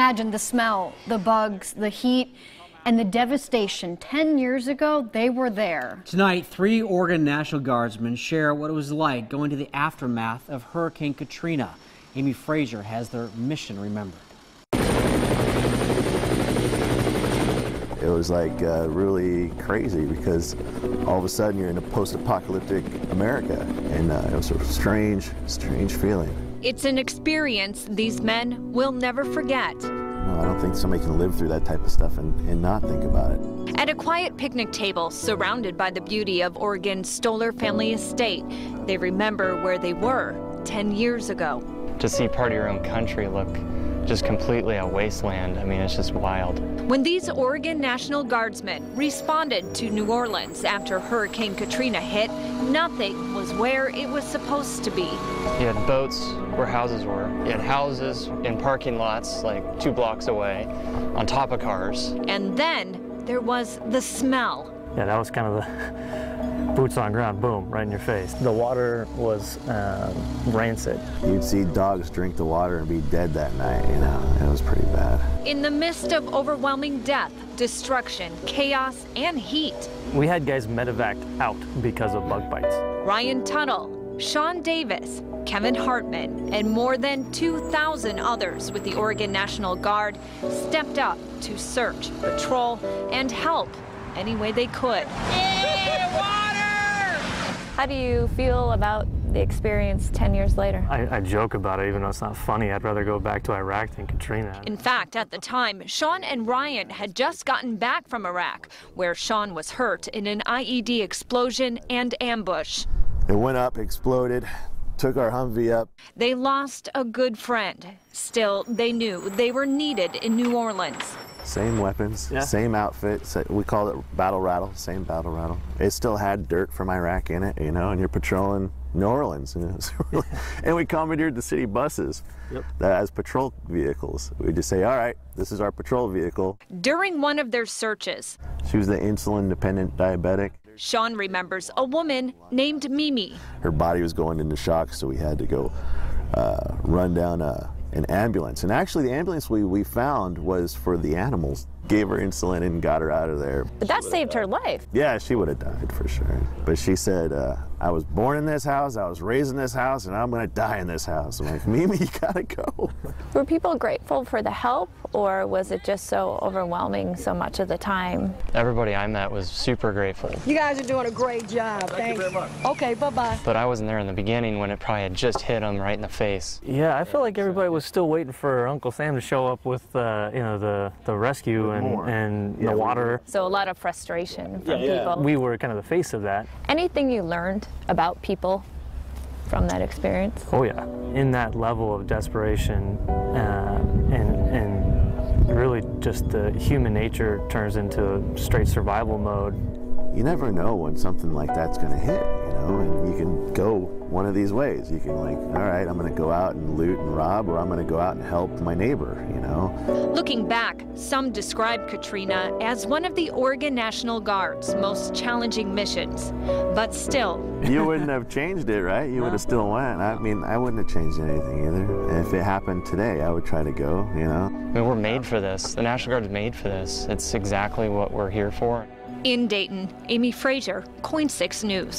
Imagine the smell, the bugs, the heat, and the devastation. 10 years ago, they were there. Tonight, 3 Oregon National Guardsmen share what it was like going to the aftermath of Hurricane Katrina. Amy Frazier has their mission remembered. It was like really crazy because all of a sudden you're in a post-apocalyptic America, and it was a strange feeling. It's an experience these men will never forget. No, I don't think somebody can live through that type of stuff and not think about it. At a quiet picnic table surrounded by the beauty of Oregon's Stoller family estate, they remember where they were 10 years ago. To see part of your own country look just completely a wasteland, I mean, it's just wild. When these Oregon National Guardsmen responded to New Orleans after Hurricane Katrina hit, nothing was where it was supposed to be. You had boats where houses were. You had houses in parking lots like 2 blocks away on top of cars. And then there was the smell. Yeah, that was kind of the boots on ground, boom, right in your face. The water was rancid. You'd see dogs drink the water and be dead that night, you know. It was pretty bad. In the midst of overwhelming death, destruction, chaos, and heat. We had guys medevac out because of bug bites. Ryan Tuttle, Sean Davis, Kevin Hartman, and more than 2,000 others with the Oregon National Guard stepped up to search, patrol, and help any way they could. How do you feel about the experience 10 years later? I joke about it, even though it's not funny. I'd rather go back to Iraq than Katrina. In fact, at the time, Sean and Ryan had just gotten back from Iraq, where Sean was hurt in an IED explosion and ambush. It went up, exploded, took our Humvee up. They lost a good friend. Still, they knew they were needed in New Orleans. Same weapons, yeah. Same outfit. We called it battle rattle, same battle rattle. It still had dirt from Iraq in it, you know, and you're patrolling New Orleans. You know, and we commandeered the city buses as patrol vehicles. We just say, all right, this is our patrol vehicle. During one of their searches, she was the insulin-dependent diabetic. Sean remembers a woman named Mimi. Her body was going into shock, so we had to go run down an ambulance. And actually the ambulance we found was for the animals. Gave her insulin and got her out of there. But that saved her life. Yeah, she would have died for sure. But she said, I was born in this house, I was raised in this house, and I'm gonna die in this house. I'm like, Mimi, you gotta go. Were people grateful for the help, or was it just so overwhelming so much of the time? Everybody I met was super grateful. You guys are doing a great job. Thank you very much. Okay, bye-bye. But I wasn't there in the beginning when it probably had just hit them right in the face. Yeah, I felt like everybody was still waiting for Uncle Sam to show up with, you know, the rescue and the water. So a lot of frustration from people. We were kind of the face of that. Anything you learned about people from that experience? Oh yeah, in that level of desperation and really just the human nature turns into straight survival mode. You never know when something like that's gonna hit, you know, and you can go one of these ways. You can like, all right, I'm gonna go out and loot and rob, or I'm gonna go out and help my neighbor, you know. Looking back, some describe Katrina as one of the Oregon National Guard's most challenging missions. But still, you wouldn't have changed it, right? You would have still went. I mean, I wouldn't have changed anything either. And if it happened today, I would try to go, you know. I mean, we're made for this. The National Guard is made for this. It's exactly what we're here for. in Dayton, Amy Frazier, KOIN 6 News.